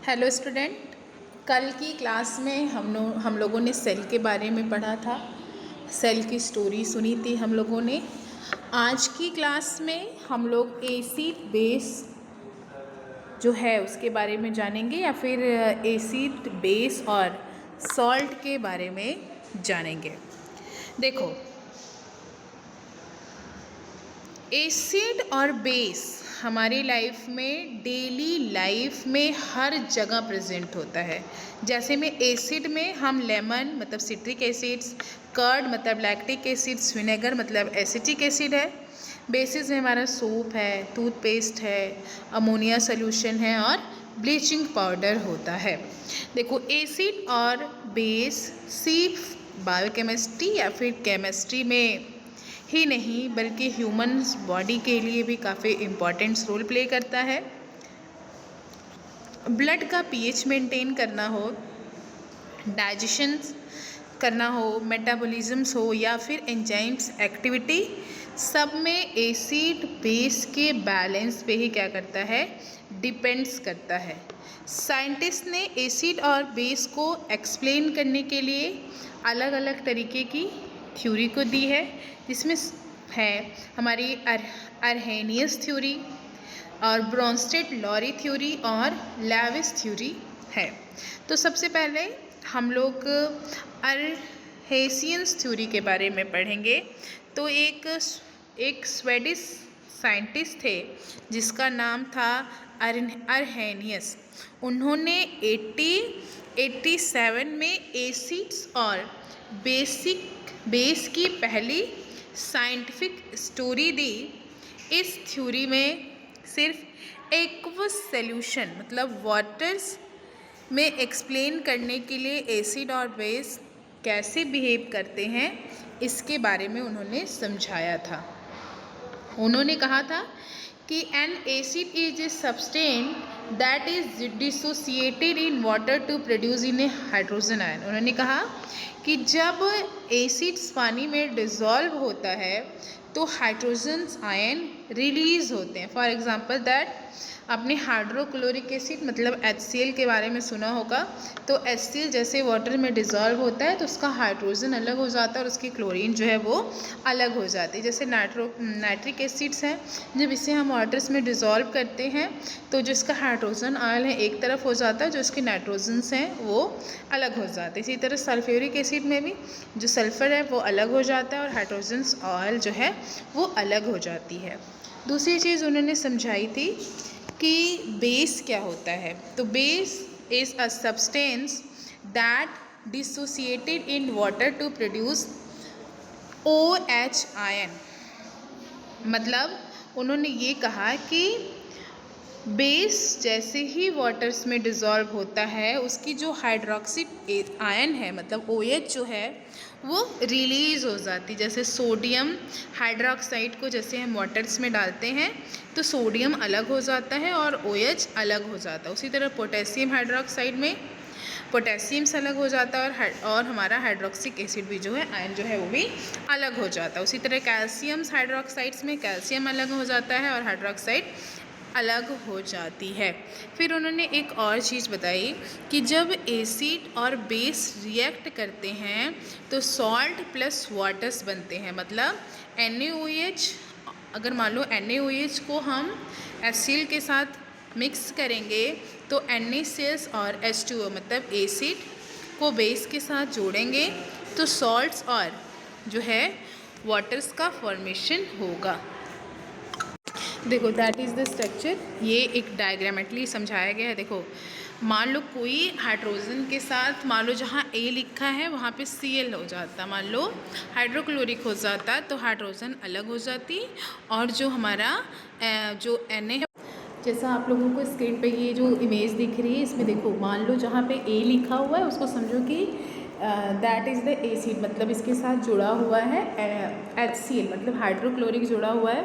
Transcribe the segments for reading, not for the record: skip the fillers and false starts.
Hello student, कल की class में हम लोगों ने सेल के बारे में पढ़ा था। सेल की स्टोरी सुनी थी हम लोगों ने। आज की क्लास में हम लोग एसिड बेस जो है उसके बारे में जानेंगे या फिर एसिड बेस और सॉल्ट के बारे में जानेंगे। देखो, एसिड और बेस हमारी लाइफ में, डेली लाइफ में हर जगह प्रेजेंट होता है। जैसे में एसिड में हम लेमन मतलब सिट्रिक एसिड्स, कर्ड मतलब लैक्टिक एसिड्स, विनेगर मतलब एसिटिक एसिड है। बेसिस में हमारा सोप है, टूथपेस्ट है, अमोनिया सोल्यूशन है और ब्लीचिंग पाउडर होता है। देखो, एसिड और बेस सिर्फ बायोकेमिस्ट्री या फिर केमिस्ट्री में ही नहीं बल्कि ह्यूमन्स बॉडी के लिए भी काफ़ी इम्पॉर्टेंट रोल प्ले करता है। ब्लड का पीएच मेंटेन करना हो, डाइजेशन करना हो, मेटाबॉलिज्म्स हो या फिर एंजाइम्स एक्टिविटी, सब में एसिड बेस के बैलेंस पे ही क्या करता है, डिपेंड्स करता है। साइंटिस्ट ने एसिड और बेस को एक्सप्लेन करने के लिए अलग अलग तरीके की थ्योरी को दी है, जिसमें है हमारी अरहेनियस थ्योरी और ब्रोंस्टेड-लॉरी थ्योरी और लेविस थ्योरी है। तो सबसे पहले हम लोग अरहेनियस थ्योरी के बारे में पढ़ेंगे। तो एक स्वीडिश साइंटिस्ट थे जिसका नाम था अरहेनियस। उन्होंने 1887 में एसिड्स और बेस की पहली साइंटिफिक स्टोरी दी। इस थ्योरी में सिर्फ एक्वस सॉल्यूशन मतलब वाटर्स में एक्सप्लेन करने के लिए एसिड और बेस कैसे बिहेव करते हैं इसके बारे में उन्होंने समझाया था। उन्होंने कहा था कि an acid is a substance that is dissociated in water to produce in a hydrogen ion. उन्होंने कहा कि जब एसिड्स पानी में डिज़ोल्व होता है तो हाइड्रोजन आयन रिलीज होते हैं। फॉर एग्जांपल दैट आपने हाइड्रोक्लोरिक एसिड मतलब HCl के बारे में सुना होगा। तो HCl जैसे वाटर में डिज़ोल्व होता है तो उसका हाइड्रोजन अलग हो जाता है और उसकी क्लोरीन जो है वो अलग हो जाती है। जैसे नाइट्रिक एसिड्स हैं, जब इसे हम वाटर्स में डिज़ोल्व करते हैं तो जो इसका हाइड्रोजन आयल है एक तरफ हो जाता है, जो इसके नाइट्रोजन्स हैं वो अलग हो जाते हैं। इसी तरह सल्फ्यूरिक एसिड में भी जो सल्फ़र है वो अलग हो जाता है और हाइड्रोजन्स ऑयल जो है वो अलग हो जाती है। दूसरी चीज़ उन्होंने समझाई थी कि बेस क्या होता है। तो base is a substance that dissociated in water to produce OH ion. मतलब उन्होंने ये कहा कि बेस जैसे ही वाटर्स में डिज़ोल्व होता है उसकी जो हाइड्रोक्सिड आयन है मतलब OH जो है वो रिलीज़ हो जाती। जैसे सोडियम हाइड्रोक्साइड को जैसे हम वाटर्स में डालते हैं तो सोडियम अलग हो जाता है और OH अलग हो जाता है। उसी तरह पोटेशियम हाइड्रोक्साइड में पोटेशियम अलग हो जाता है और हमारा हाइड्रोक्सिक एसिड भी जो है आयन जो है वो भी अलग हो जाता है। उसी तरह कैल्शियम हाइड्रोक्साइड्स में कैल्शियम अलग हो जाता है और हाइड्रोक्साइड अलग हो जाती है। फिर उन्होंने एक और चीज़ बताई कि जब एसिड और बेस रिएक्ट करते हैं तो सॉल्ट प्लस वाटर्स बनते हैं। मतलब NaOH, अगर मान लो NaOH को हम HCl के साथ मिक्स करेंगे तो NaCl और H2O मतलब एसिड को बेस के साथ जोड़ेंगे तो सॉल्ट्स और जो है वाटर्स का फॉर्मेशन होगा। देखो, दैट इज़ द स्ट्रक्चर। ये एक डायग्रामेटली समझाया गया है। देखो, मान लो कोई हाइड्रोजन के साथ मान लो जहाँ A लिखा है वहाँ पे Cl हो जाता, मान लो हाइड्रोक्लोरिक हो जाता तो हाइड्रोजन अलग हो जाती और जो हमारा जो Na है, जैसा आप लोगों को स्क्रीन पे ये जो इमेज दिख रही है इसमें देखो, मान लो जहाँ पे A लिखा हुआ है उसको समझो कि दैट इज़ द एसिड मतलब इसके साथ जुड़ा हुआ है HCl मतलब हाइड्रोक्लोरिक जुड़ा हुआ है।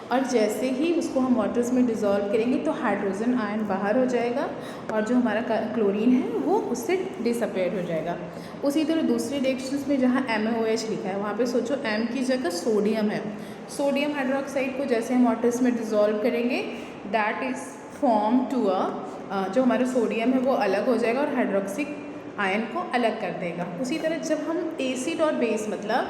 और जैसे ही उसको हम वाटर्स में डिज़ोल्व करेंगे तो हाइड्रोजन आयन बाहर हो जाएगा और जो हमारा क्लोरीन है वो उससे डिसअपेयर हो जाएगा। उसी तरह दूसरे रिएक्शंस में जहाँ MaOH लिखा है वहाँ पे सोचो M की जगह सोडियम है। सोडियम हाइड्रोक्साइड को जैसे हम वाटर्स में डिज़ोल्व करेंगे दैट इज़ फॉर्म टू जो हमारा सोडियम है वो अलग हो जाएगा और हाइड्रोक्सिक आयन को अलग कर देगा। उसी तरह जब हम एसिड और बेस मतलब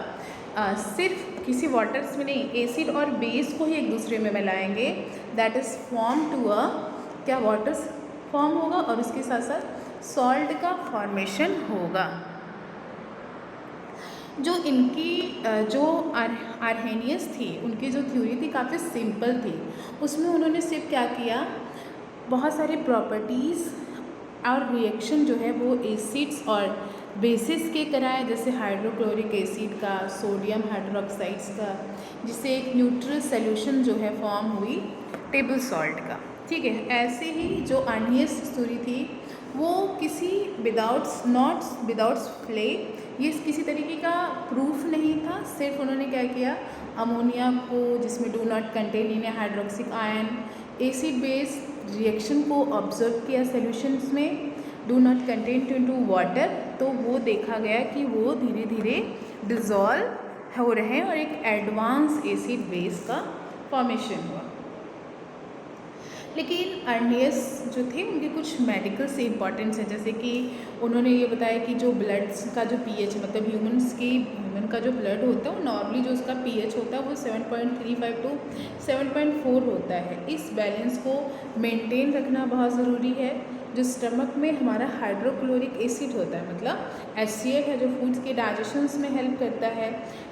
सिर्फ किसी वाटर्स में नहीं, एसिड और बेस को ही एक दूसरे में मिलाएंगे, दैट इज़ फॉर्म टू क्या वाटर्स फॉर्म होगा और उसके साथ साथ सॉल्ट का फॉर्मेशन होगा। जो इनकी जो आर्हेनियस थी उनकी जो थ्योरी थी काफ़ी सिंपल थी। उसमें उन्होंने सिर्फ क्या किया, बहुत सारे प्रॉपर्टीज़ और रिएक्शन जो है वो एसिड्स और बेसिस के कराए, जैसे हाइड्रोक्लोरिक एसिड का, सोडियम हाइड्रोक्साइड्स का, जिससे एक न्यूट्रल सॉल्यूशन जो है फॉर्म हुई टेबल सॉल्ट का। ठीक है, ऐसे ही जो अर्नियस थ्योरी थी वो किसी विदाउट फ्ले, ये किसी तरीके का प्रूफ नहीं था। सिर्फ उन्होंने क्या किया, अमोनिया को जिसमें do not contain in hydroxide ion, acid base reaction को ऑब्जर्व किया सॉल्यूशंस में, do not contain into water, तो वो देखा गया कि वो धीरे धीरे डिज़ोल्व हो रहे हैं और एक एडवांस एसिड बेस का फॉर्मेशन हुआ। लेकिन अर्नियस जो थे उनके कुछ मेडिकल से इम्पॉर्टेंस है, जैसे कि उन्होंने ये बताया कि जो ब्लड का जो पीएच मतलब ह्यूमन का जो ब्लड होता है वो नॉर्मली जो उसका पीएच होता है वो 7.35 टू 7.4 होता है। इस बैलेंस को मेंटेन रखना बहुत ज़रूरी है। जो स्टमक में हमारा हाइड्रोक्लोरिक एसिड होता है मतलब HCl है, जो फूड्स के डाइजेशंस में हेल्प करता है।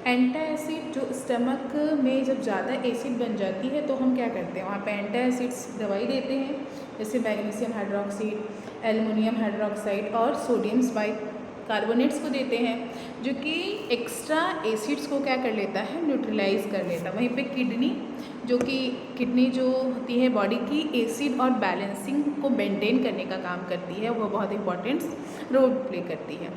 एंटा एसिड जो स्टमक में जब ज़्यादा एसिड बन जाती है तो हम क्या करते हैं, वहाँ पे एंटा एसिड्स दवाई देते हैं, जैसे मैग्नीशियम हाइड्रोक्साइड, एल्युमिनियम हाइड्रोक्साइड और सोडियम बाइकार्बोनेट्स को देते हैं, जो कि एक्स्ट्रा एसिड्स को क्या कर लेता है, न्यूट्रलाइज कर लेता है। वहीं पे किडनी जो होती है बॉडी की एसिड और बैलेंसिंग को मेंटेन करने का काम करती है, वो बहुत इंपॉर्टेंट रोल प्ले करती है।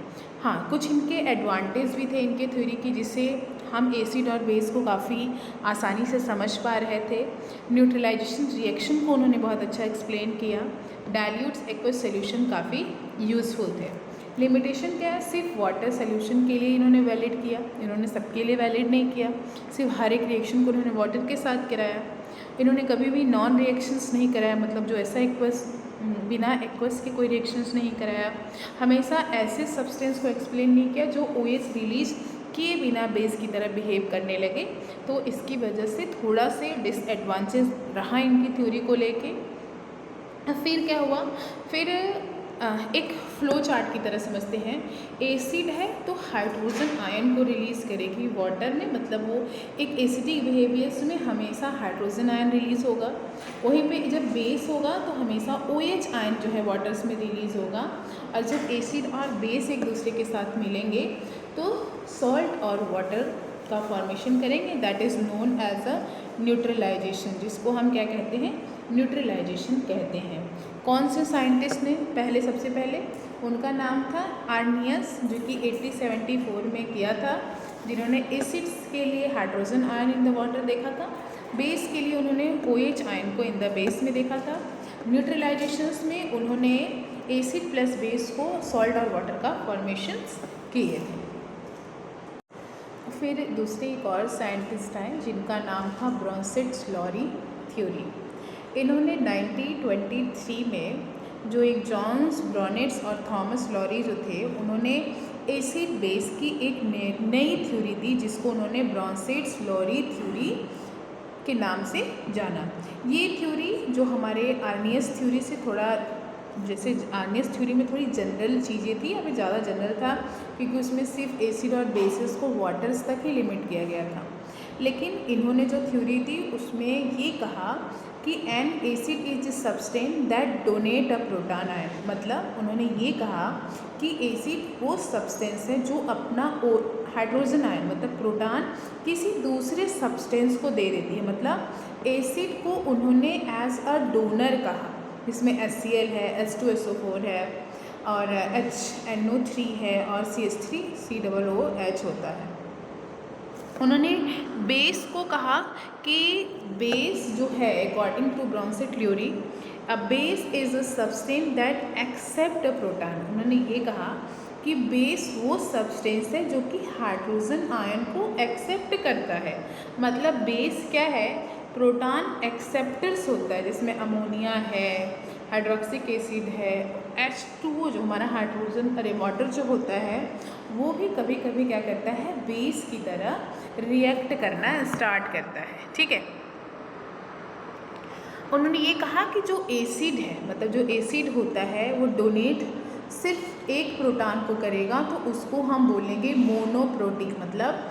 हाँ, कुछ इनके एडवांटेज भी थे इनके थ्योरी की, जिससे हम एसिड और बेस को काफ़ी आसानी से समझ पा रहे थे। न्यूट्रलाइजेशन रिएक्शन को उन्होंने बहुत अच्छा एक्सप्लेन किया। डाइल्यूट्स एक्वस सॉल्यूशन काफ़ी यूज़फुल थे। लिमिटेशन क्या है, सिर्फ वाटर सॉल्यूशन के लिए इन्होंने वैलिड किया, इन्होंने सबके लिए वैलिड नहीं किया। सिर्फ हर एक रिएक्शन को इन्होंने वाटर के साथ कराया। इन्होंने कभी भी नॉन रिएक्शंस नहीं कराया, मतलब जो ऐसा एक्वस बिना एक्वस के कोई रिएक्शंस नहीं कराया। हमेशा ऐसे सब्सटेंस को एक्सप्लेन नहीं किया जो OH रिलीज किए बिना बेस की तरह बिहेव करने लगे। तो इसकी वजह से थोड़ा से डिसएडवांटेज रहा इनकी थ्योरी को लेके। फिर क्या हुआ, फिर एक फ्लो चार्ट की तरह समझते हैं। एसिड है तो हाइड्रोजन आयन को रिलीज़ करेगी वाटर में, मतलब वो एक एसिडिक बिहेवियर्स में हमेशा हाइड्रोजन आयन रिलीज़ होगा। वहीं पे जब बेस होगा तो हमेशा OH आयन जो है वाटर्स में रिलीज़ होगा। और जब एसिड और बेस एक दूसरे के साथ मिलेंगे तो सॉल्ट और वाटर का फॉर्मेशन करेंगे, that is known as a neutralisation, जिसको हम क्या कहते हैं, न्यूट्रलाइजेशन कहते हैं। कौन से साइंटिस्ट ने सबसे पहले उनका नाम था अर्नियस, जो कि 1874 में किया था, जिन्होंने एसिड्स के लिए hydrogen ion in the water देखा था, बेस के लिए उन्होंने OH आयन को इन द बेस में देखा था, न्यूट्रलाइजेशंस में उन्होंने एसिड प्लस बेस को सॉल्ट और वाटर का फॉर्मेशन किए थे। फिर दूसरे एक और साइंटिस्ट आए जिनका नाम था ब्रॉन्सेट-लॉरी थ्योरी। इन्होंने 1923 में जो एक जॉन्स ब्रॉनेट्स और थॉमस लॉरी जो थे, उन्होंने एसिड बेस की एक नई थ्योरी दी, जिसको उन्होंने ब्रॉन्सेट-लॉरी थ्योरी के नाम से जाना। ये थ्योरी जो हमारे अर्नियस थ्योरी से थोड़ा, जैसे अर्नियस थ्योरी में थोड़ी जनरल चीज़ें थी, अभी ज़्यादा जनरल था क्योंकि उसमें सिर्फ एसिड और बेसिस को वाटर्स तक ही लिमिट किया गया था। लेकिन इन्होंने जो थ्योरी दी उसमें ये कहा कि an acid is substance that donate a proton ion, मतलब उन्होंने ये कहा कि एसिड वो सब्सटेंस है जो अपना हाइड्रोजन आयन मतलब प्रोटॉन किसी दूसरे सब्सटेंस को दे देती है। मतलब एसिड को उन्होंने एज अ डोनर कहा, इसमें HCl है, H2SO4 है और HNO3 है और CH3COOH होता है। उन्होंने बेस को कहा कि बेस जो है according to Bronsted Lowry, a base is a substance that accept a proton. उन्होंने ये कहा कि बेस वो सब्सटेंस है जो कि हाइड्रोजन आयन को एक्सेप्ट करता है। मतलब बेस क्या है, प्रोटॉन एक्सेप्टर्स होता है, जिसमें अमोनिया है, हाइड्रोक्सिक एसिड है, H2O जो हमारा हाइड्रोजन अरे वाटर जो होता है वो भी कभी कभी क्या करता है, बेस की तरह रिएक्ट करना स्टार्ट करता है। ठीक है, उन्होंने ये कहा कि जो एसिड है, मतलब जो एसिड होता है वो डोनेट सिर्फ एक प्रोटॉन को करेगा तो उसको हम बोलेंगे मोनोप्रोटिक। मतलब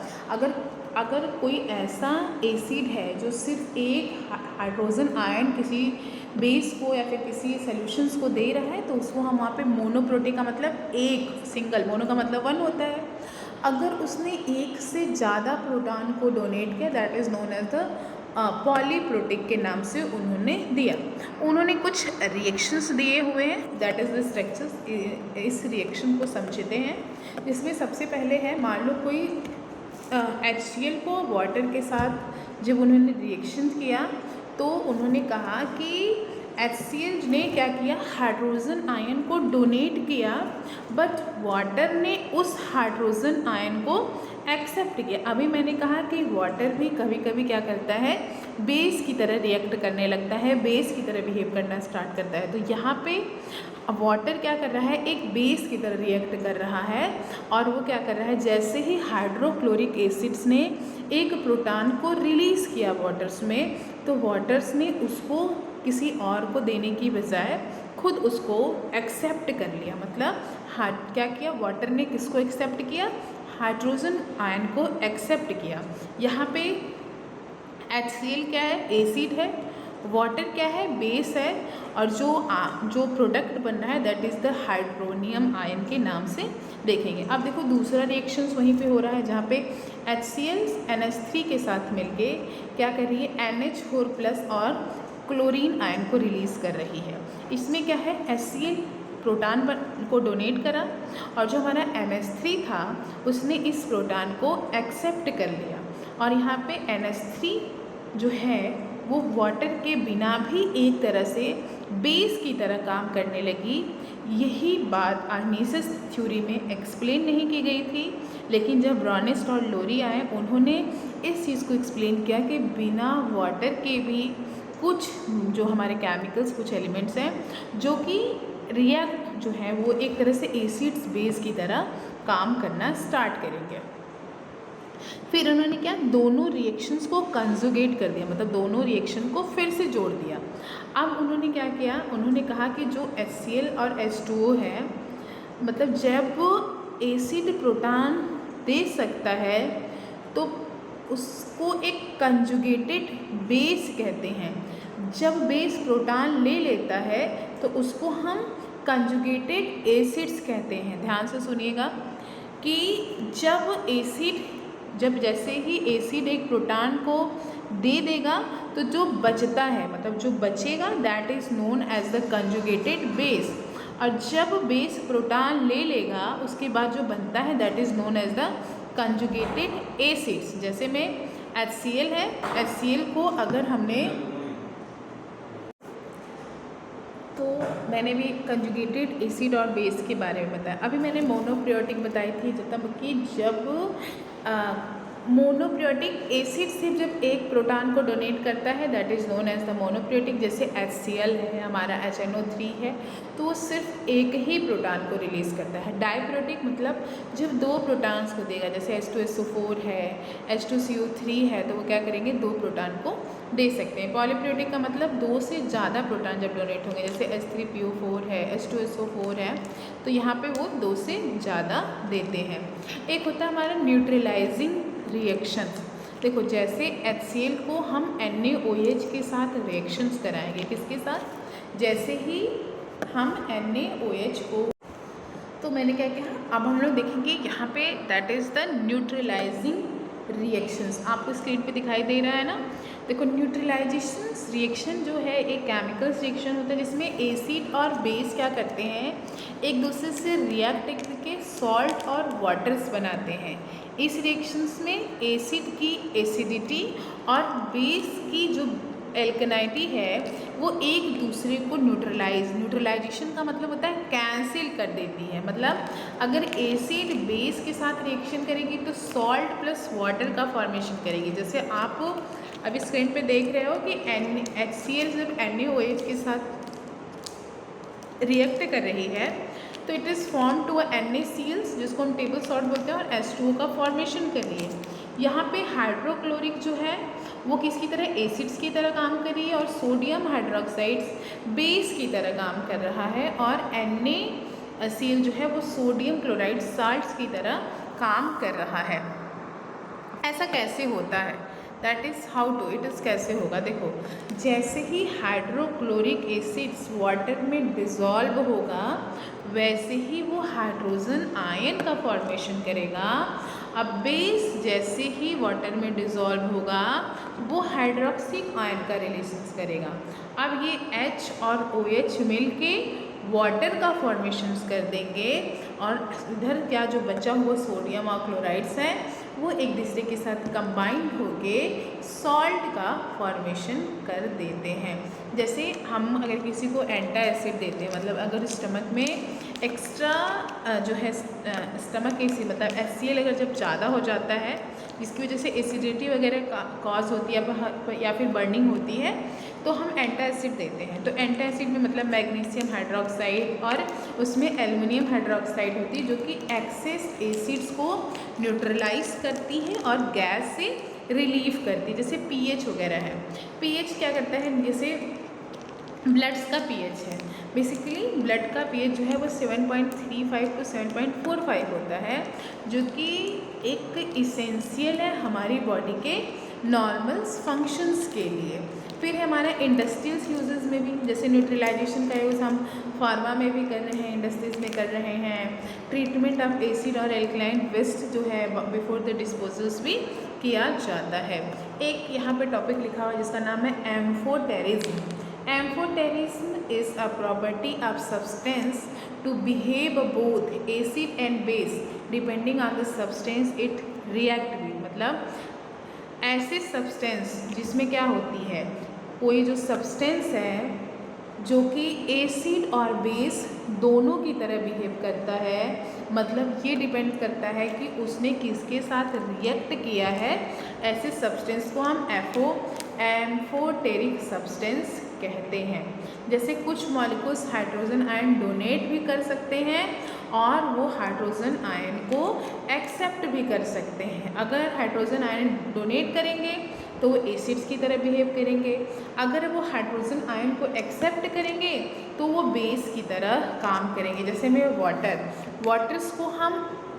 अगर कोई ऐसा एसिड है जो सिर्फ एक हाइड्रोजन आयन किसी बेस को या फिर किसी सॉल्यूशंस को दे रहा है तो उसको हम वहाँ पे मोनोप्रोटिक का मतलब एक सिंगल, मोनो का मतलब वन होता है। अगर उसने एक से ज़्यादा प्रोटॉन को डोनेट किया that is known as the polyprotic के नाम से उन्होंने दिया। उन्होंने कुछ रिएक्शंस दिए हुए हैं, दैट इज़ द स्ट्रक्चर्स। इस रिएक्शन को समझते हैं, जिसमें सबसे पहले है, मान लो कोई HCl को वाटर के साथ जब उन्होंने रिएक्शन किया तो उन्होंने कहा कि HCl ने क्या किया, हाइड्रोजन आयन को डोनेट किया, बट वाटर ने उस हाइड्रोजन आयन को एक्सेप्ट किया। अभी मैंने कहा कि वाटर भी कभी कभी क्या करता है, बेस की तरह रिएक्ट करने लगता है, बेस की तरह बिहेव करना स्टार्ट करता है। तो यहाँ पे वाटर क्या कर रहा है, एक बेस की तरह रिएक्ट कर रहा है, और वो क्या कर रहा है, जैसे ही हाइड्रोक्लोरिक एसिड्स ने एक प्रोटॉन को रिलीज़ किया वाटर्स में, तो वाटर्स ने उसको किसी और को देने की बजाय खुद उसको एक्सेप्ट कर लिया। मतलब क्या किया, वाटर ने किसको एक्सेप्ट किया, हाइड्रोजन आयन को एक्सेप्ट किया। यहाँ पे HCl क्या है, एसिड है, वाटर क्या है, बेस है, और जो प्रोडक्ट बन रहा है that is the hydronium ion के नाम से देखेंगे। अब देखो दूसरा रिएक्शंस वहीं पे हो रहा है, जहाँ पे HCl NH3 के साथ मिलके क्या कर रही है, NH4+ और क्लोरीन आयन को रिलीज़ कर रही है। इसमें क्या है, HCl प्रोटॉन को डोनेट करा, और जो हमारा NH3 था उसने इस प्रोटॉन को एक्सेप्ट कर लिया, और यहाँ पे NH3 जो है वो वाटर के बिना भी एक तरह से बेस की तरह काम करने लगी। यही बात आर्नीसस थ्योरी में एक्सप्लेन नहीं की गई थी, लेकिन जब ब्रॉनिस्ट और लोरी आए उन्होंने इस चीज़ को एक्सप्लेन किया कि बिना वाटर के भी कुछ जो हमारे केमिकल्स, कुछ एलिमेंट्स हैं जो कि रिएक्ट जो है वो एक तरह से एसिड्स बेस की तरह काम करना स्टार्ट करेंगे। फिर उन्होंने क्या, दोनों रिएक्शंस को कंजुगेट कर दिया, मतलब दोनों रिएक्शन को फिर से जोड़ दिया। अब उन्होंने क्या किया, उन्होंने कहा कि जो HCl और H2O है, मतलब जब एसिड प्रोटॉन दे सकता है तो उसको एक कंजुगेटेड बेस कहते हैं। जब बेस प्रोटॉन ले लेता है तो उसको हम कंजुगेटेड एसिड्स कहते हैं। ध्यान से सुनिएगा कि जब जैसे ही एसिड एक प्रोटॉन को दे देगा तो जो बचता है, मतलब जो बचेगा that is known as the conjugated base, और जब बेस प्रोटॉन ले लेगा उसके बाद जो बनता है that is known as the conjugated acids. जैसे में HCl है, HCl को अगर हमने, तो मैंने भी कंजुगेटेड एसिड और बेस के बारे में बताया। अभी मैंने मोनोप्रियोटिक बताई थी, जब मोनोप्रियोटिक एसिड सिर्फ जब एक प्रोटॉन को डोनेट करता है that is known as the monoprotic. जैसे HCl है, हमारा HNO3 है, तो वो सिर्फ एक ही प्रोटॉन को रिलीज़ करता है। डाइप्रियोटिक मतलब जब दो प्रोटॉन्स को देगा, जैसे H2SO4 है, H2CO3 है, तो वो क्या करेंगे, दो प्रोटॉन को दे सकते हैं। पॉलीप्रियोटिक का मतलब दो से ज़्यादा प्रोटॉन जब डोनेट होंगे, जैसे H3PO4 है, H2SO4 है, तो यहाँ पे वो दो से ज़्यादा देते हैं। एक होता है हमारा न्यूट्रलाइजिंग रिएक्शन। देखो जैसे HCl को हम NaOH के साथ रिएक्शंस कराएंगे, किसके साथ, जैसे ही हम NaOH को, तो मैंने क्या किया, अब हम लोग देखेंगे यहाँ पे that is the neutralising reactions. आपको स्क्रीन पे दिखाई दे रहा है ना। देखो न्यूट्रलाइजेशन रिएक्शन जो है एक केमिकल्स रिएक्शन होता है जिसमें एसिड और बेस क्या करते हैं, एक दूसरे से रिएक्ट करके सॉल्ट और वाटर्स बनाते हैं। इस रिएक्शंस में एसिड की एसिडिटी और बेस की जो एल्कनाइटी है वो एक दूसरे को न्यूट्रलाइजेशन का मतलब होता है कैंसिल कर देती है। मतलब अगर एसिड बेस के साथ रिएक्शन करेगी तो सॉल्ट प्लस वाटर का फॉर्मेशन करेगी। जैसे आप अभी स्क्रीन पे देख रहे हो कि HCl जब NaOH के साथ रिएक्ट कर रही है तो it is form to NaCl जिसको हम टेबल सॉल्ट बोलते हैं और H2O का फॉर्मेशन कर रही है। यहाँ पे हाइड्रोक्लोरिक जो है वो किसकी तरह एसिड्स की तरह काम कर रही है और सोडियम हाइड्रोक्साइड्स बेस की तरह काम कर रहा है और NaCl जो है वो सोडियम क्लोराइड साल्ट्स की तरह काम कर रहा है। ऐसा कैसे होता है? That is how to it is कैसे होगा, देखो जैसे ही हाइड्रोक्लोरिक एसिड्स वाटर में डिज़ोल्व होगा वैसे ही वो हाइड्रोजन आयन का फॉर्मेशन करेगा। अब बेस जैसे ही वाटर में डिज़ोल्व होगा वो हाइड्रोक्सिक आयन का रिलीज करेगा। अब ये H और OH मिल के वाटर का फॉर्मेशंस कर देंगे और इधर क्या जो बचा हुआ सोडियम और क्लोराइड्स हैं वो एक दूसरे के साथ कंबाइंड होके सॉल्ट का फॉर्मेशन कर देते हैं। जैसे हम अगर किसी को एंटा एसिड देते हैं, मतलब अगर स्टमक में एक्स्ट्रा जो है स्टमक एसिड मतलब HCl अगर जब ज़्यादा हो जाता है जिसकी वजह से एसिडिटी वगैरह कॉज होती है या फिर बर्निंग होती है तो हम एंटा एसिड देते हैं। तो एंटा एसिड में मतलब मैग्नीशियम हाइड्रोक्साइड और उसमें एल्युमिनियम हाइड्रोक्साइड होती है जो कि एक्सेस एसिड्स को न्यूट्रलाइज करती है और गैस से रिलीव करती है। जैसे pH वगैरह है, pH क्या करता है, जैसे ब्लड्स का pH है, बेसिकली ब्लड का pH जो है वो 7.35 to 7.45 होता है जो कि एक इसेंशियल है हमारी बॉडी के नॉर्मल फंक्शंस के लिए। फिर हमारा इंडस्ट्रियल यूजेस में भी, जैसे न्यूट्रलाइजेशन का यूज़ हम फार्मा में भी कर रहे हैं, इंडस्ट्रीज में कर रहे हैं। ट्रीटमेंट ऑफ एसिड और एल्कलाइन वेस्ट जो है बिफोर द डिस्पोजल्स भी किया जाता है। एक यहाँ पे टॉपिक लिखा हुआ है जिसका नाम है एम्फोटेरिज्म। Amphoterism is a property of substance to behave both acid and base depending on the substance it react with। मतलब ऐसे सब्सटेंस जिसमें क्या होती है, कोई जो सब्सटेंस है जो कि एसिड और बेस दोनों की तरह बिहेव करता है, मतलब ये डिपेंड करता है कि उसने किसके साथ रिएक्ट किया है। ऐसे सब्सटेंस को हम एम्फोटेरिक सब्सटेंस कहते हैं। जैसे कुछ मॉलिक्यूल्स हाइड्रोजन आयन डोनेट भी कर सकते हैं और वो हाइड्रोजन आयन को एक्सेप्ट भी कर सकते हैं। अगर हाइड्रोजन आयन डोनेट करेंगे तो वो एसिड्स की तरह बिहेव करेंगे, अगर वो हाइड्रोजन आयन को एक्सेप्ट करेंगे तो वो बेस की तरह काम करेंगे। जैसे में वाटर्स को हम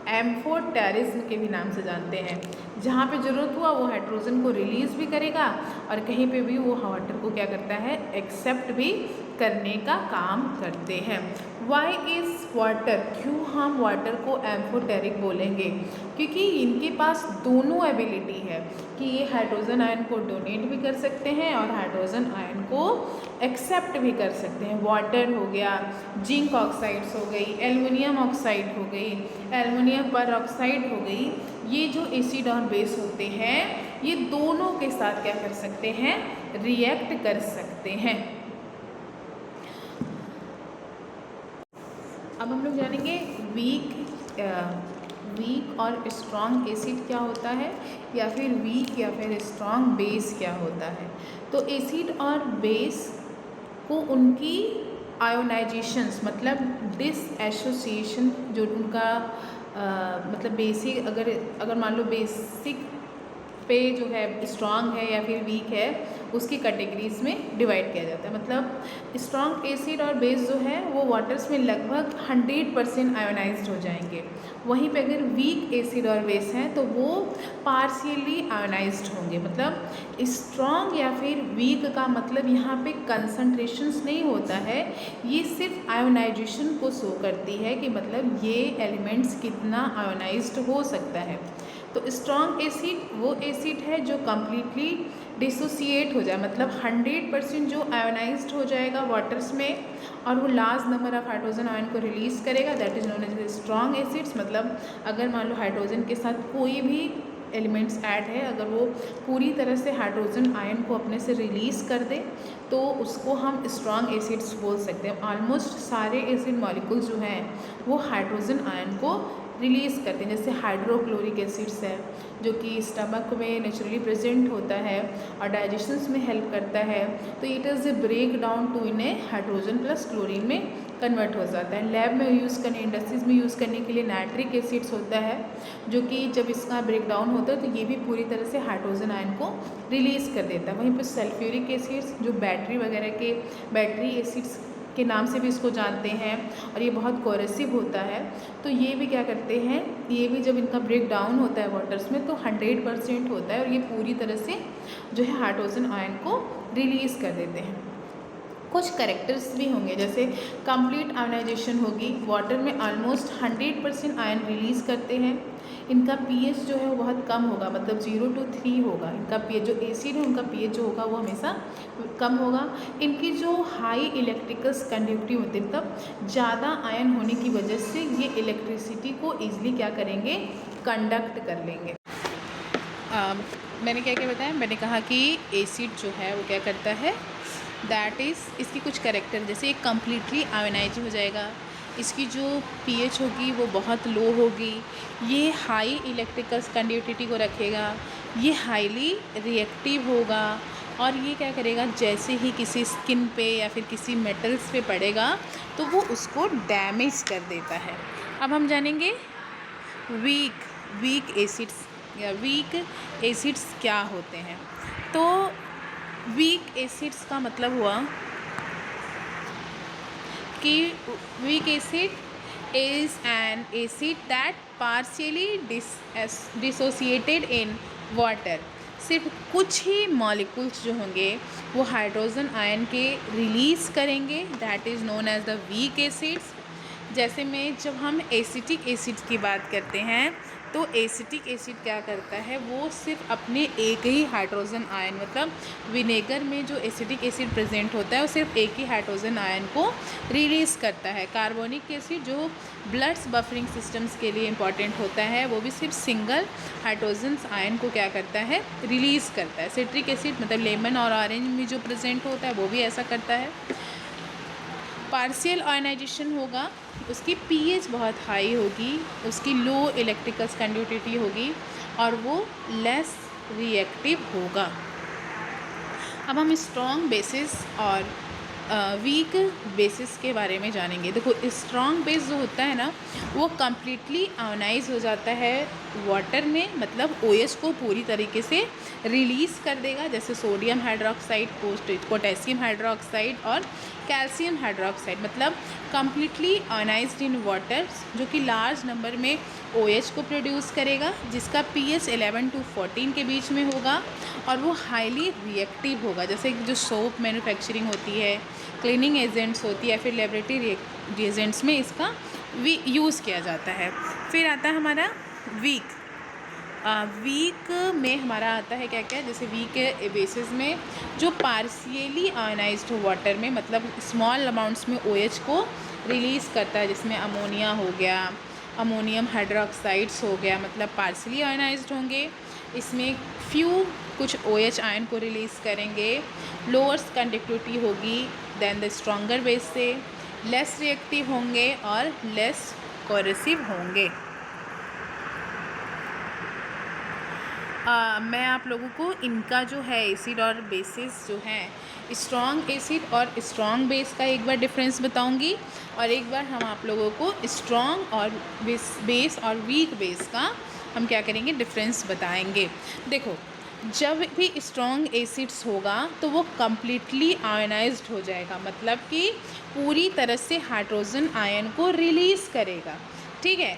एम्फोटेरिज्म के भी नाम से जानते हैं। जहाँ पे ज़रूरत हुआ वो हाइड्रोजन को रिलीज़ भी करेगा और कहीं पे भी वो वाटर को क्या करता है, एक्सेप्ट भी करने का काम करते हैं। वाई इज़ वाटर, क्यों हम वाटर को एम्फोटेरिक बोलेंगे, क्योंकि इनके पास दोनों एबिलिटी है कि ये हाइड्रोजन आयन को डोनेट भी कर सकते हैं और हाइड्रोजन आयन को एक्सेप्ट भी कर सकते हैं। वाटर हो गया, जिंक ऑक्साइड्स हो गई, एल्युमिनियम ऑक्साइड हो गई, एल्युमिनियम पर ऑक्साइड हो गई, ये जो एसिड और बेस होते हैं ये दोनों के साथ क्या कर सकते हैं, रिएक्ट कर सकते हैं। अब हम लोग जानेंगे वीक और स्ट्रॉन्ग एसिड क्या होता है या फिर वीक या फिर स्ट्रॉन्ग बेस क्या होता है। तो एसिड और बेस को उनकी आयोनाइजेशंस मतलब डिसएसोसिएशन जो उनका मतलब बेसिक अगर मान लो बेसिक पे जो है स्ट्रॉन्ग है या फिर वीक है उसकी कैटेगरीज में डिवाइड किया जाता है। मतलब स्ट्रॉन्ग एसिड और बेस जो है वो वाटर्स में लगभग 100% आयोनाइज्ड हो जाएंगे, वहीं पे अगर वीक एसिड और बेस हैं तो वो पार्शियली आयोनाइज्ड होंगे। मतलब स्ट्रॉन्ग या फिर वीक का मतलब यहाँ पे कंसंट्रेशंस नहीं होता है, ये सिर्फ आयोनाइजेशन को शो करती है कि मतलब ये एलिमेंट्स कितना आयोनाइज्ड हो सकता है। तो स्ट्रॉन्ग एसिड वो एसिड है जो कम्प्लीटली डिसोसिएट हो जाए, मतलब 100% जो आयोनाइज्ड हो जाएगा वाटर्स में और वो large number of hydrogen ion को रिलीज़ करेगा, that is known as strong acids. मतलब अगर मान लो हाइड्रोजन के साथ कोई भी एलिमेंट्स ऐड है, अगर वो पूरी तरह से हाइड्रोजन आयन को अपने से रिलीज़ कर दे तो उसको हम स्ट्रॉन्ग एसिड्स बोल सकते हैं। ऑलमोस्ट सारे एसिड मॉलिक्यूल्स जो हैं वो हाइड्रोजन आयन को रिलीज़ करते हैं। जैसे हाइड्रोक्लोरिक एसिड्स है जो कि स्टमक में नेचुरली प्रेजेंट होता है और डाइजेशंस में हेल्प करता है, तो it is a break down to in a hydrogen plus chlorine में कन्वर्ट हो जाता है। लैब में यूज़ करने, इंडस्ट्रीज़ में यूज़ करने के लिए नाइट्रिक एसिड्स होता है जो कि जब इसका ब्रेक डाउन होता है तो ये भी पूरी तरह से हाइड्रोजन आयन को रिलीज़ कर देता है। वहीं पर सल्फ्यूरिक एसिड्स जो बैटरी वगैरह के बैटरी एसिड्स के नाम से भी इसको जानते हैं और ये बहुत कोरेसिव होता है, तो ये भी क्या करते हैं, ये भी जब इनका ब्रेक डाउन होता है वाटर्स में तो 100% होता है और ये पूरी तरह से जो है हाइड्रोजन आयन को रिलीज़ कर देते हैं। कुछ करेक्टर्स भी होंगे, जैसे कंप्लीट आयनाइजेशन होगी, वाटर में ऑलमोस्ट 100% आयन रिलीज़ करते हैं। इनका पीएच जो है वो बहुत कम होगा, मतलब 0 to 3 होगा। इनका पीएच जो एसिड है उनका पीएच जो होगा वो हमेशा कम होगा। इनकी जो हाई इलेक्ट्रिकल कंडक्टिव होती है, मतलब ज़्यादा आयन होने की वजह से ये इलेक्ट्रिसिटी को ईजिली क्या करेंगे, कंडक्ट कर लेंगे। मैंने क्या क्या बताया, मैंने कहा कि एसिड जो है वो क्या करता है, दैट इज़ इसकी कुछ कैरेक्टर, जैसे ये कम्प्लीटली आयोनाइज हो जाएगा, इसकी जो पीएच होगी वो बहुत लो होगी, ये हाई इलेक्ट्रिकल कंडक्टिविटी को रखेगा, ये हाईली रिएक्टिव होगा और ये क्या करेगा, जैसे ही किसी स्किन पे या फिर किसी मेटल्स पे पड़ेगा तो वो उसको डैमेज कर देता है। अब हम जानेंगे वीक एसिड्स या वीक एसिड्स क्या होते हैं। तो वीक एसिड्स का मतलब हुआ कि weak acid is an acid that partially dissociated in water. सिर्फ कुछ ही मॉलिक्यूल्स जो होंगे वो हाइड्रोजन आयन के रिलीज़ करेंगे, that is known as the weak acids. जैसे में जब हम एसिटिक एसिड की बात करते हैं तो एसिटिक एसिड क्या करता है, वो सिर्फ अपने एक ही हाइड्रोजन आयन, मतलब विनेगर में जो एसिटिक एसिड प्रेजेंट होता है वो सिर्फ एक ही हाइड्रोजन आयन को रिलीज़ करता है। कार्बोनिक एसिड जो ब्लड्स बफरिंग सिस्टम्स के लिए इम्पॉर्टेंट होता है वो भी सिर्फ सिंगल हाइड्रोजन आयन को क्या करता है, रिलीज़ करता है। सिट्रिक एसिड मतलब लेमन और ऑरेंज में जो प्रेजेंट होता है वो भी ऐसा करता है। पार्शियल आयनाइजेशन होगा, उसकी पीएच बहुत हाई होगी, उसकी लो इलेक्ट्रिकल कंडक्टिविटी होगी और वो लेस रिएक्टिव होगा। अब हम स्ट्रॉन्ग बेसिस और वीक बेसिस के बारे में जानेंगे। देखो स्ट्रॉन्ग बेस जो होता है ना वो कम्प्लीटली आयोनाइज हो जाता है वाटर में, मतलब OH को पूरी तरीके से रिलीज़ कर देगा, जैसे सोडियम हाइड्रोक्साइड, पोटेशियम हाइड्रोक्साइड और कैल्शियम हाइड्रोक्साइड, मतलब कम्प्लीटली आयोनाइज्ड इन वाटर, जो कि लार्ज नंबर में OH को प्रोड्यूस करेगा, जिसका pH 11 to 14 के बीच में होगा और वो हाईली रिएक्टिव होगा। जैसे जो सोप मैन्युफैक्चरिंग होती है, क्लीनिंग एजेंट्स होती है, फिर लेबोरेटरी रिएजेंट्स में इसका यूज़ किया जाता है। फिर आता है हमारा वीक में हमारा आता है क्या क्या, जैसे वीक बेसिस में जो पार्शियली आयोनाइज्ड हो वाटर में, मतलब स्मॉल अमाउंट्स में OH को रिलीज़ करता है, जिसमें अमोनिया हो गया, अमोनियम हाइड्रोक्साइड्स हो गया, मतलब पार्शियली आयोनाइज्ड होंगे। इसमें कुछ OH आयन को रिलीज़ करेंगे, लोअर कंडक्टिविटी होगी देन द स्ट्रॉन्गर बेस से, लेस रिएक्टिव होंगे और लेस कोरेसिव होंगे। मैं आप लोगों को इनका जो है एसिड और बेसिस जो हैं, स्ट्रॉन्ग एसिड और स्ट्रॉन्ग बेस का एक बार डिफरेंस बताऊंगी और एक बार हम आप लोगों को स्ट्रॉन्ग और बेस और वीक बेस का हम क्या करेंगे, डिफरेंस बताएंगे। देखो जब भी स्ट्रॉन्ग एसिड्स होगा तो वो कम्प्लीटली आयनाइज्ड हो जाएगा, मतलब कि पूरी तरह से हाइड्रोजन आयन को रिलीज़ करेगा, ठीक है।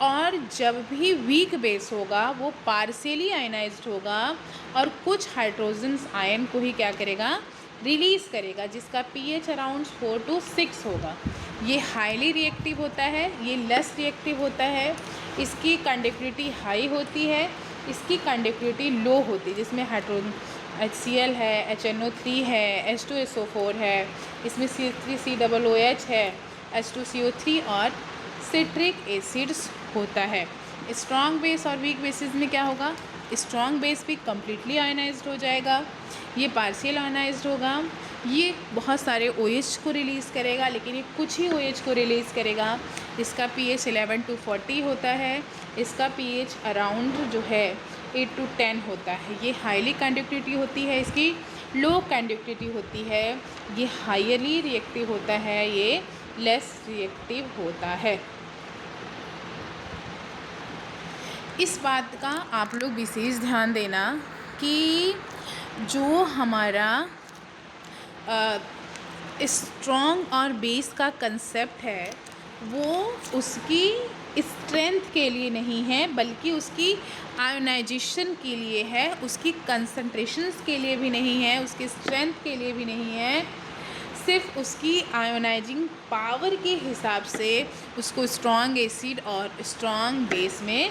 और जब भी वीक बेस होगा वो पार्शियली आयनाइज्ड होगा और कुछ हाइड्रोजन आयन को ही क्या करेगा, रिलीज़ करेगा, जिसका pH अराउंड 4 to 6 होगा। ये हाईली रिएक्टिव होता है, ये लेस रिएक्टिव होता है, इसकी कंडक्टिविटी हाई होती है, इसकी कंडक्टिविटी लो होती है, जिसमें हाइड्रोजन HCl है, HNO3 है, H2SO4 है, इसमें C3COOH है, H2CO3 और सिट्रिक एसिड्स होता है। स्ट्रॉन्ग बेस और वीक बेसिस में क्या होगा, स्ट्रॉन्ग बेस भी कम्प्लीटली आयनाइज्ड हो जाएगा, ये पार्शियल आयनाइज्ड होगा, ये बहुत सारे OH को रिलीज़ करेगा, लेकिन ये कुछ ही OH को रिलीज़ करेगा, इसका pH 11 to 40 होता है, इसका pH अराउंड जो है 8 to 10 होता है। ये हाईली कंडक्टिविटी होती है, इसकी लो कंडक्टिविटी होती है। ये हाईली रिएक्टिव होता है, ये लेस रिएक्टिव होता है। इस बात का आप लोग विशेष ध्यान देना कि जो हमारा स्ट्रॉन्ग और बेस का कंसेप्ट है वो उसकी स्ट्रेंथ के लिए नहीं है, बल्कि उसकी आयोनाइजेशन के लिए है, उसकी कंसंट्रेशंस के लिए भी नहीं है, उसकी स्ट्रेंथ के लिए भी नहीं है। सिर्फ उसकी आयोनाइजिंग पावर के हिसाब से उसको स्ट्रॉन्ग एसिड और स्ट्रॉन्ग बेस में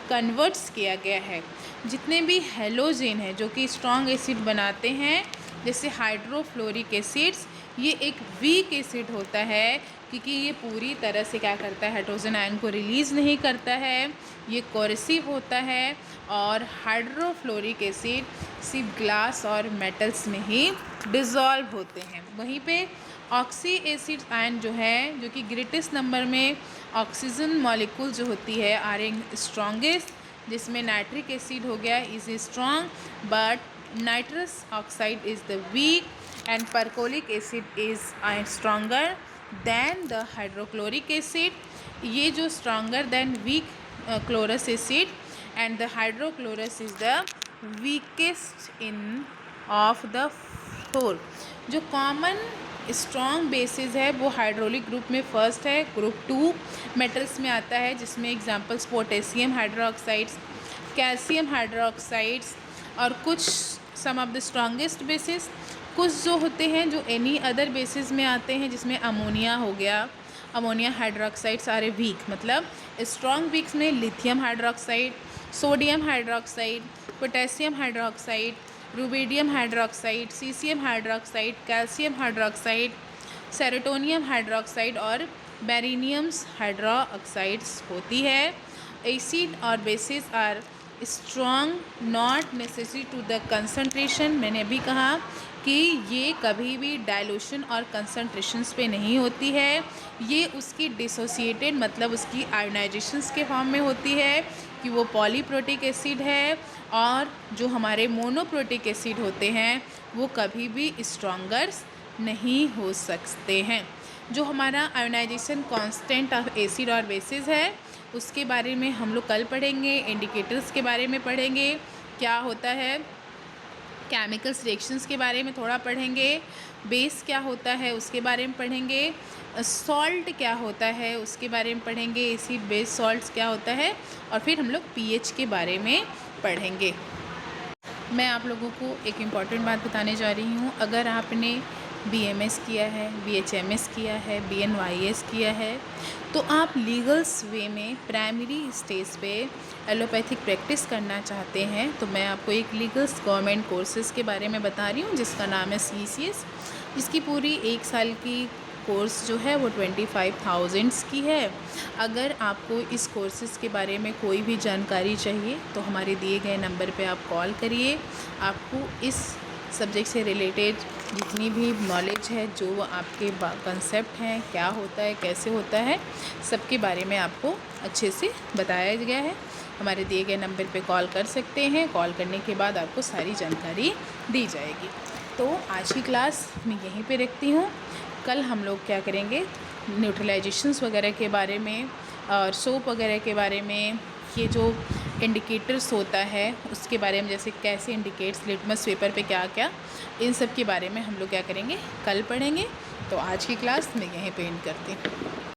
कन्वर्ट्स किया गया है। जितने भी हेलोजेन हैं जो कि स्ट्रॉन्ग एसिड बनाते हैं, जैसे हाइड्रोफ्लोरिक एसिड्स, ये एक वीक एसिड होता है क्योंकि ये पूरी तरह से क्या करता है, हाइड्रोजन आयन को रिलीज़ नहीं करता है, ये कोरेसिव होता है। और हाइड्रोफ्लोरिक एसिड सिर्फ ग्लास और मेटल्स में ही डिज़ोल्व होते हैं। वहीं पे ऑक्सी एसिड आयन जो है, जो कि ग्रेटेस्ट नंबर में ऑक्सीजन मॉलिक्यूल जो होती है आर स्ट्रॉन्गेस्ट, जिसमें नाइट्रिक एसिड हो गया is strong, but nitrous oxide is the weak and percolic acid is stronger than the hydrochloric acid. ये जो stronger than weak chlorous acid and the hydrochlorous is the weakest in of the four. जो common strong bases है वो hydraulic group में first है, group 2 metals में आता है, जिसमें examples potassium hydroxides, calcium hydroxides और कुछ सम ऑफ द स्ट्रॉन्गेस्ट बेसिस। कुछ जो होते हैं जो एनी अदर बेसिस में आते हैं, जिसमें अमोनिया हो गया, अमोनिया हाइड्रोक्साइड सारे वीक, मतलब स्ट्रॉन्ग वीक्स में lithium hydroxide, sodium hydroxide, potassium hydroxide, rubidium hydroxide, caesium hydroxide, calcium hydroxide, strontium hydroxide और बेरिनियम्स हाइड्रोक्साइड्स होती है। एसिड और bases are strong not necessary to the concentration. मैंने अभी कहा कि ये कभी भी डाइल्यूशन और कंसंट्रेशंस पे नहीं होती है, ये उसकी डिसोसिएटेड मतलब उसकी आयोनाइजेशंस के फॉर्म में होती है कि वो पॉलीप्रोटिक एसिड है। और जो हमारे मोनोप्रोटिक एसिड होते हैं वो कभी भी स्ट्रॉन्गर नहीं हो सकते हैं। जो हमारा आयोनाइजेशन कांस्टेंट ऑफ एसिड और बेसिस है उसके बारे में हम लोग कल पढ़ेंगे। इंडिकेटर्स के बारे में पढ़ेंगे, क्या होता है, केमिकल्स रिएक्शंस के बारे में थोड़ा पढ़ेंगे, बेस क्या होता है उसके बारे में पढ़ेंगे, सॉल्ट क्या होता है उसके बारे में पढ़ेंगे, एसिड बेस सॉल्ट्स क्या होता है, और फिर हम लोग पीएच के बारे में पढ़ेंगे। मैं आप लोगों को एक इम्पॉर्टेंट बात बताने जा रही हूँ। अगर आपने BMS किया है, BHMS किया है, BNYS किया है, तो आप लीगल्स वे में प्राइमरी स्टेज पे एलोपैथिक प्रैक्टिस करना चाहते हैं, तो मैं आपको एक लीगल्स गवर्नमेंट कोर्सेज़ के बारे में बता रही हूँ जिसका नाम है CCS, जिसकी पूरी 1 साल की कोर्स जो है वो 25,000 की है। अगर आपको इस कोर्सेज़ के बारे में कोई भी जानकारी चाहिए तो हमारे दिए गए नंबर पे आप कॉल करिए। आपको इस सब्जेक्ट से रिलेटेड जितनी भी नॉलेज है, जो आपके कंसेप्ट हैं, क्या होता है, कैसे होता है, सबके बारे में आपको अच्छे से बताया गया है। हमारे दिए गए नंबर पे कॉल कर सकते हैं। कॉल करने के बाद आपको सारी जानकारी दी जाएगी। तो आज की क्लास मैं यहीं पे रखती हूँ। कल हम लोग क्या करेंगे, न्यूट्रलाइजेशंस वगैरह के बारे में और सोप वगैरह के बारे में, ये जो इंडिकेटर्स होता है उसके बारे में, जैसे कैसे इंडिकेट्स लिटमस पेपर पे क्या क्या, इन सब के बारे में हम लोग क्या करेंगे, कल पढ़ेंगे। तो आज की क्लास मैं यहीं पे एंड करती हूँ।